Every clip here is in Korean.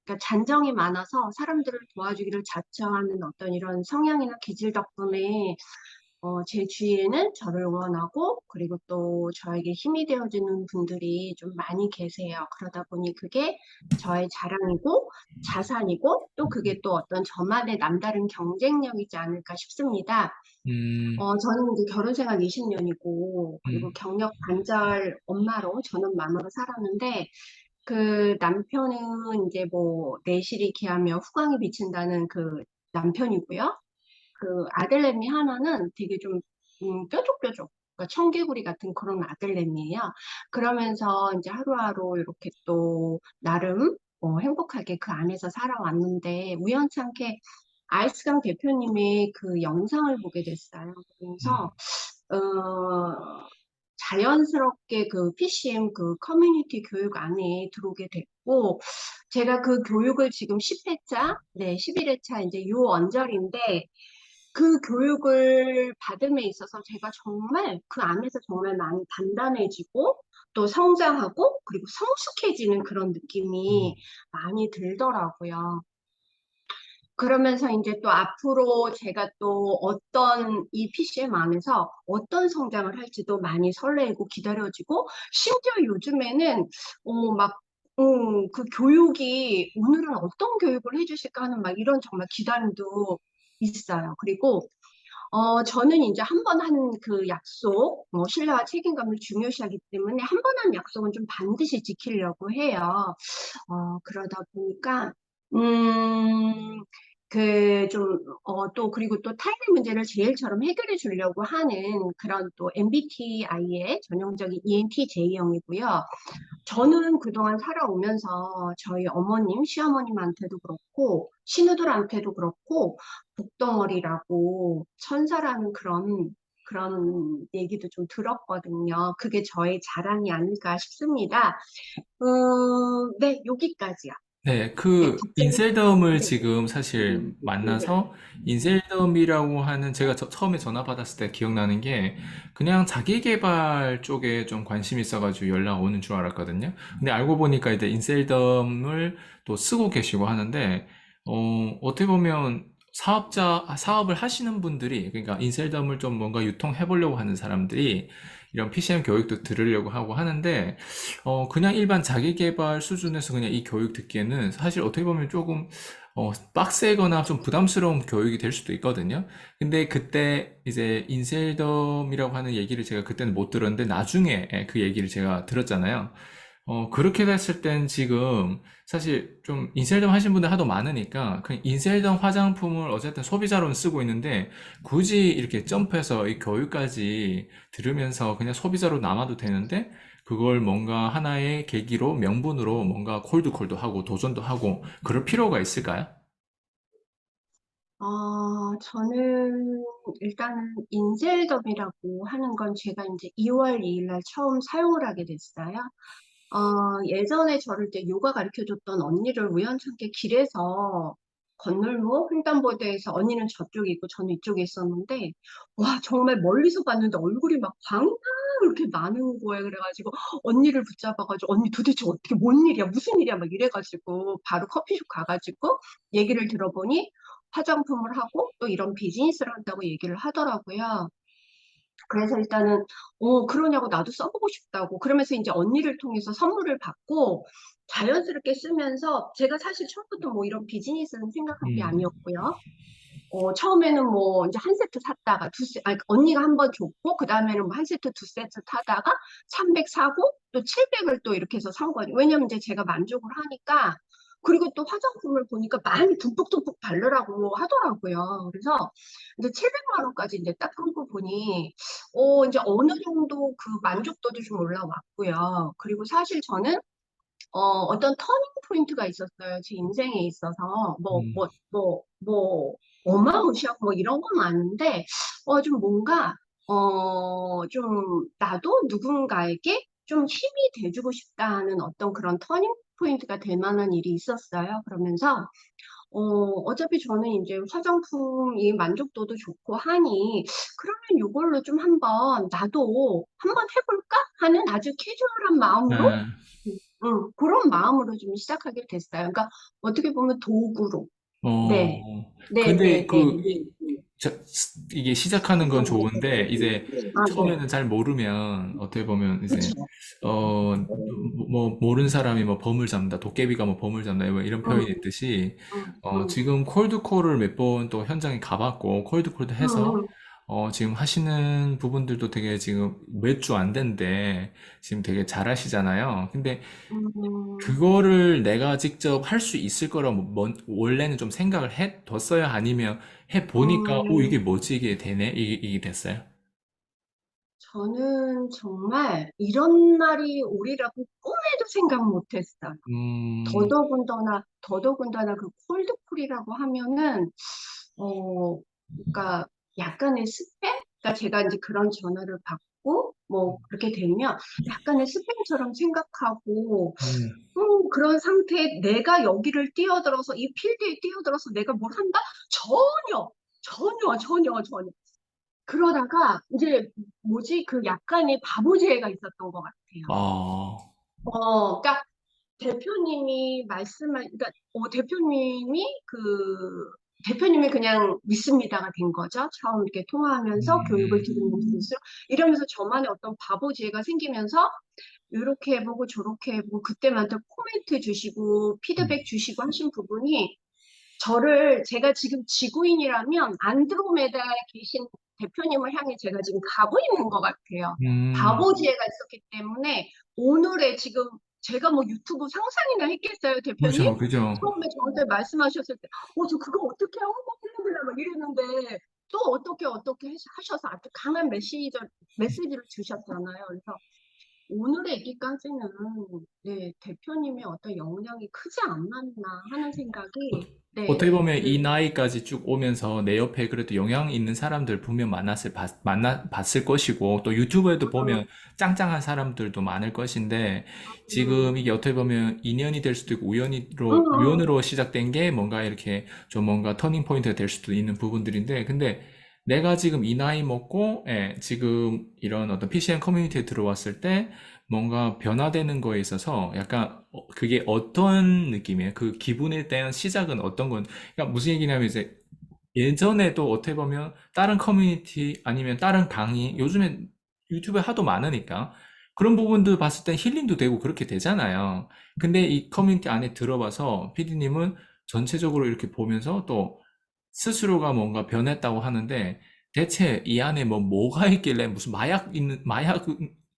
그러니까 잔정이 많아서 사람들을 도와주기를 자처하는 어떤 이런 성향이나 기질 덕분에 제 주위에는 저를 응원하고 그리고 또 저에게 힘이 되어주는 분들이 좀 많이 계세요. 그러다 보니 그게 저의 자랑이고 자산이고 또 그게 또 어떤 저만의 남다른 경쟁력이지 않을까 싶습니다. 음, 저는 이제 결혼 생활 20년이고 그리고 음, 경력 단절 엄마로 저는 맘으로 살았는데 그 남편은 이제 뭐 내실이 귀하며 후광이 비친다는 그 남편이고요. 그 아들내미 하나는 되게 좀 뾰족뾰족 그러니까 청개구리 같은 그런 아들내미예요. 그러면서 이제 하루하루 이렇게 또 나름 행복하게 그 안에서 살아왔는데 우연찮게 아이스강 대표님의 그 영상을 보게 됐어요. 그래서 음, 자연스럽게 그 PCM 그 커뮤니티 교육 안에 들어오게 됐고, 제가 그 교육을 지금 10회차, 네, 11회차 이제 요 언저리인데, 그 교육을 받음에 있어서 제가 정말 그 안에서 정말 많이 단단해지고, 또 성장하고, 그리고 성숙해지는 그런 느낌이 음. 많이 들더라고요. 그러면서 이제 또 앞으로 제가 또 어떤 이 PCM 안에서 어떤 성장을 할지도 많이 설레고 기다려지고, 심지어 요즘에는, 막, 그 교육이 오늘은 어떤 교육을 해주실까 하는 막 이런 정말 기다림도 있어요. 그리고, 저는 이제 한 번 한 그 약속, 신뢰와 책임감을 중요시하기 때문에 한 번 한 약속은 좀 반드시 지키려고 해요. 그러다 보니까, 음, 또, 그리고 또 타인의 문제를 제일처럼 해결해 주려고 하는 그런 또 MBTI의 전형적인 ENTJ형이고요. 저는 그동안 살아오면서 저희 어머님, 시어머님한테도 그렇고, 신우들한테도 그렇고, 복덩어리라고 천사라는 그런 얘기도 좀 들었거든요. 그게 저의 자랑이 아닐까 싶습니다. 네, 여기까지요. 네, 네, 그 답변이, 인셀덤을 네, 지금 사실 네. 만나서 인셀덤이라고 하는 제가 처음에 전화 받았을 때 기억나는 게 그냥 자기 개발 쪽에 좀 관심이 있어가지고 연락 오는 줄 알았거든요. 근데 알고 보니까 이제 인셀덤을 또 쓰고 계시고 하는데 어떻게 보면 사업을 하시는 분들이 그러니까 인셀덤을 좀 뭔가 유통해 보려고 하는 사람들이 이런 PCM 교육도 들으려고 하고 하는데 그냥 일반 자기 개발 수준에서 그냥 이 교육 듣기에는 사실 어떻게 보면 조금, 빡세거나 좀 부담스러운 교육이 될 수도 있거든요. 근데 그때 이제 인셀덤이라고 하는 얘기를 제가 그때는 못 들었는데 나중에 그 얘기를 제가 들었잖아요. 그렇게 됐을 땐 지금 사실 좀 인셀덤 하신 분들 하도 많으니까 그냥 인셀덤 화장품을 어쨌든 소비자로는 쓰고 있는데 굳이 이렇게 점프해서 이 교육까지 들으면서 그냥 소비자로 남아도 되는데 그걸 뭔가 하나의 계기로 명분으로 뭔가 콜드콜도 하고 도전도 하고 그럴 필요가 있을까요? 저는 일단은 인셀덤이라고 하는 건 제가 이제 2월 2일 날 처음 사용을 하게 됐어요. 예전에 저를 때 요가 가르쳐 줬던 언니를 우연찮게 길에서 건널목 횡단보도에서 언니는 저쪽에 있고 저는 이쪽에 있었는데 와 정말 멀리서 봤는데 얼굴이 막 광이 이렇게 나는 거예요. 그래가지고 언니를 붙잡아가지고 언니 도대체 어떻게 뭔 일이야 무슨 일이야 막 이래가지고 바로 커피숍 가가지고 얘기를 들어보니 화장품을 하고 또 이런 비즈니스를 한다고 얘기를 하더라고요. 그래서 일단은, 그러냐고 나도 써보고 싶다고. 그러면서 이제 언니를 통해서 선물을 받고 자연스럽게 쓰면서 제가 사실 처음부터 뭐 이런 비즈니스는 생각한 게 음, 아니었고요. 처음에는 뭐 이제 한 세트 샀다가 아니, 언니가 한 번 줬고, 그 다음에는 뭐 한 세트 두 세트 타다가 300 사고 또 700을 또 이렇게 해서 산 거죠. 왜냐면 이제 제가 만족을 하니까, 그리고 또 화장품을 보니까 많이 듬뿍듬뿍 바르라고 하더라고요. 그래서 이제 700만 원까지 이제 딱 끊고 보니, 이제 어느 정도 그 만족도도 좀 올라왔고요. 그리고 사실 저는 어떤 터닝 포인트가 있었어요. 제 인생에 있어서. 음, 어마무시하고 뭐 이런 건 아닌데, 좀 뭔가, 좀 나도 누군가에게 좀 힘이 돼주고 싶다는 어떤 그런 터닝 포인트가 될 만한 일이 있었어요. 그러면서, 어차피 저는 이제 화장품이 만족도도 좋고 하니, 그러면 이걸로 좀 한번 나도 한번 해볼까 하는 아주 캐주얼한 마음으로 네. 그런 마음으로 좀 시작하게 됐어요. 그러니까 어떻게 보면 도구로. 네, 네, 근데 네, 네. 이게 시작하는 건 좋은데, 이제 아, 네. 처음에는 잘 모르면, 어떻게 보면 이제, 그쵸. 모르는 사람이 뭐 범을 잡는다, 도깨비가 뭐 범을 잡는다, 뭐 이런 표현이 음, 있듯이, 음, 음, 지금 콜드콜을 몇 번 또 현장에 가봤고, 콜드콜도 해서, 음, 지금 하시는 부분들도 되게 지금 몇 주 안 된데, 지금 되게 잘하시잖아요. 근데 음, 그거를 내가 직접 할 수 있을 거라고 원래는 좀 생각을 해 뒀어요? 아니면 해 보니까, 이게 음. 뭐지? 이게 되네? 이게 됐어요? 저는 정말 이런 날이 오리라고 꿈에도 생각 못했어요. 음, 더더군다나 그 콜드콜이라고 하면은, 그러니까 약간의 스팸? 그러니까 제가 이제 그런 전화를 받고, 뭐, 그렇게 되면 약간의 스팸처럼 생각하고, 음, 그런 상태에 내가 여기를 뛰어들어서, 이 필드에 뛰어들어서 내가 뭘 한다? 전혀. 그러다가, 이제, 뭐지, 그 약간의 바보지혜가 있었던 것 같아요. 아, 그러니까 그러니까 대표님이 그냥 믿습니다가 된 거죠. 처음 이렇게 통화하면서 교육을 음, 들으면서 이러면서 저만의 어떤 바보지혜가 생기면서 이렇게 해보고 저렇게 해보고 그때마다 코멘트 주시고 피드백 주시고 하신 부분이 제가 지금 지구인이라면 안드로메다에 계신 대표님을 향해 제가 지금 가고 있는 것 같아요. 음, 바보지혜가 있었기 때문에 오늘의 지금 제가 뭐 유튜브 상상이나 했겠어요, 대표님? 그죠, 그죠. 처음에 저한테 말씀하셨을 때, 저 그거 어떻게 하고 블라블라 막 이랬는데 또 어떻게 하셔서 아주 강한 메시지를 주셨잖아요. 그래서 오늘의 있기까지는 네, 대표님의 어떤 역량이 크지 않았나 하는 어, 생각이 어떻게 네, 보면 이 들어요. 나이까지 쭉 오면서 내 옆에 그래도 영향 있는 사람들 분명 봤을 것이고, 또 유튜브에도 보면 짱짱한 사람들도 많을 것인데, 지금 음, 이게 어떻게 보면 인연이 될 수도 있고, 음, 우연으로 시작된 게 뭔가 이렇게 좀 뭔가 터닝 포인트가 될 수도 있는 부분들인데, 근데 내가 지금 이 나이 먹고, 지금 이런 어떤 PCN 커뮤니티에 들어왔을 때, 뭔가 변화되는 거에 있어서 약간 그게 어떤 느낌이에요? 그 기분에 대한 시작은 어떤 건, 그러니까 무슨 얘기냐면 이제 예전에도 어떻게 보면 다른 커뮤니티 아니면 다른 강의, 요즘엔 유튜브에 하도 많으니까 그런 부분들 봤을 땐 힐링도 되고 그렇게 되잖아요. 근데 이 커뮤니티 안에 들어봐서 PD님은 전체적으로 이렇게 보면서 또 스스로가 뭔가 변했다고 하는데 대체 이 안에 뭐가 있길래 무슨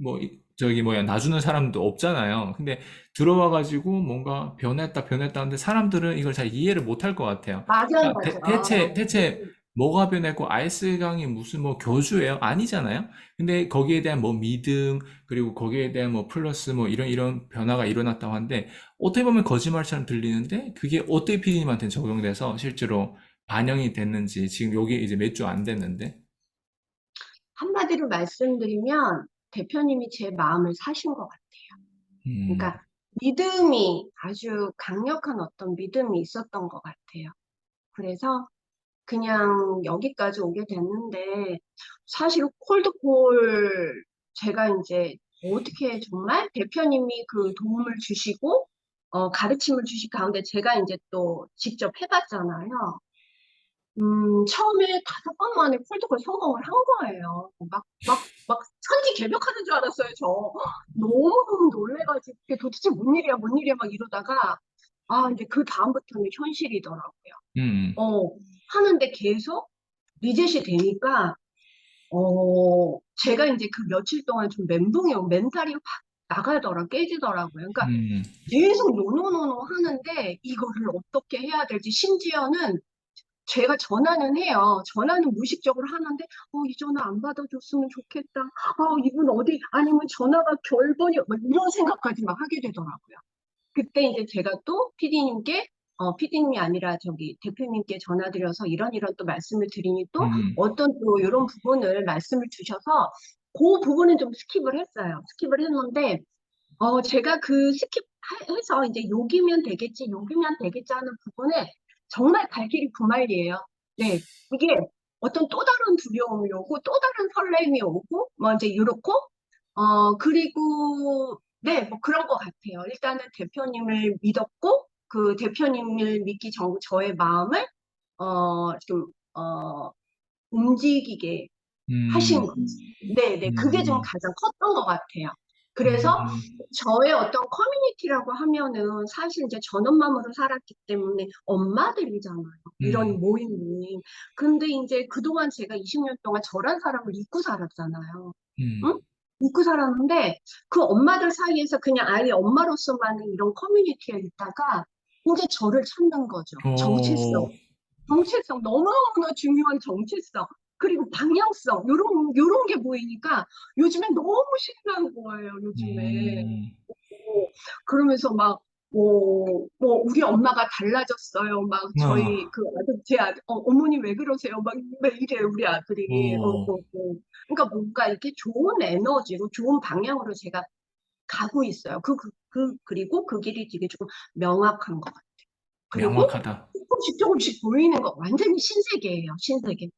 뭐 저기 뭐야 놔주는 사람도 없잖아요. 근데 들어와가지고 뭔가 변했다 하는데 사람들은 이걸 잘 이해를 못할 것 같아요. 맞아요, 그러니까 맞아요. 대체 뭐가 변했고 아이스강이 무슨 뭐 교주예요? 아니잖아요. 근데 거기에 대한 뭐 믿음 그리고 거기에 대한 뭐 플러스 뭐 이런 변화가 일어났다고 하는데 어떻게 보면 거짓말처럼 들리는데 그게 어떻게 피디님한테 적용돼서 실제로 반영이 됐는지 지금 요게 이제 몇 주 안 됐는데. 한마디로 말씀드리면 대표님이 제 마음을 사신 것 같아요. 음, 그러니까 아주 강력한 어떤 믿음이 있었던 것 같아요. 그래서 그냥 여기까지 오게 됐는데 사실 콜드콜 제가 이제 어떻게 정말 대표님이 그 도움을 주시고 가르침을 주신 가운데 제가 이제 또 직접 해봤잖아요. 처음에 5번 만에 콜드콜 성공을 한 거예요. 막 천지개벽하는 줄 알았어요, 저. 너무너무 놀래가지고, 이게 도대체 뭔 일이야, 막 이러다가, 이제 그 다음부터는 현실이더라고요. 음, 어, 하는데 계속 리셋이 되니까, 제가 이제 그 며칠 동안 좀 멘탈이 확 깨지더라고요. 그러니까 음, 계속 노노노노 하는데, 이거를 어떻게 해야 될지, 심지어는 제가 전화는 해요. 전화는 무의식적으로 하는데, 이 전화 안 받아줬으면 좋겠다. 이분 아니면 전화가 결번이, 막 이런 생각까지 막 하게 되더라고요. 그때 이제 제가 또 PD님이 아니라 저기 대표님께 전화드려서 이런 또 말씀을 드리니 또 음, 어떤 또 이런 부분을 말씀을 주셔서 그 부분은 좀 스킵을 했어요. 스킵을 했는데, 제가 그 스킵해서 이제 욕이면 되겠지 하는 부분에 정말 갈 길이 구말이에요. 네. 이게 어떤 또 다른 두려움이 오고, 또 다른 설렘이 오고, 뭐 이제 이렇고, 그리고 네, 뭐 그런 것 같아요. 일단은 대표님을 믿었고, 그 대표님을 믿기 전, 저의 마음을, 좀, 움직이게 하신 음, 거지. 네, 네. 그게 좀 음, 가장 컸던 것 같아요. 그래서 음, 저의 어떤 커뮤니티라고 하면은 사실 이제 전업맘으로 살았기 때문에 엄마들이잖아요. 이런 음, 모임이. 근데 이제 그동안 제가 20년 동안 저란 사람을 잊고 살았잖아요. 응? 음. 잊고 살았는데 그 엄마들 사이에서 그냥 아예 엄마로서만의 이런 커뮤니티에 있다가 이제 저를 찾는 거죠. 정체성. 오, 정체성, 너무너무 중요한 정체성, 그리고 방향성, 요런 게 보이니까 요즘에 너무 신나는 거예요, 요즘에. 음, 어, 그러면서 막, 우리 엄마가 달라졌어요. 막, 저희, 아, 그 아들, 제 아들, 어머니 왜 그러세요? 막, 왜 이래, 우리 아들이. 오, 그러니까 뭔가 이렇게 좋은 에너지로, 좋은 방향으로 제가 가고 있어요. 그리고 그 길이 되게 좀 명확한 것 같아요. 그리고 명확하다. 조금씩 조금씩 보이는 거 완전히 신세계예요, 신세계.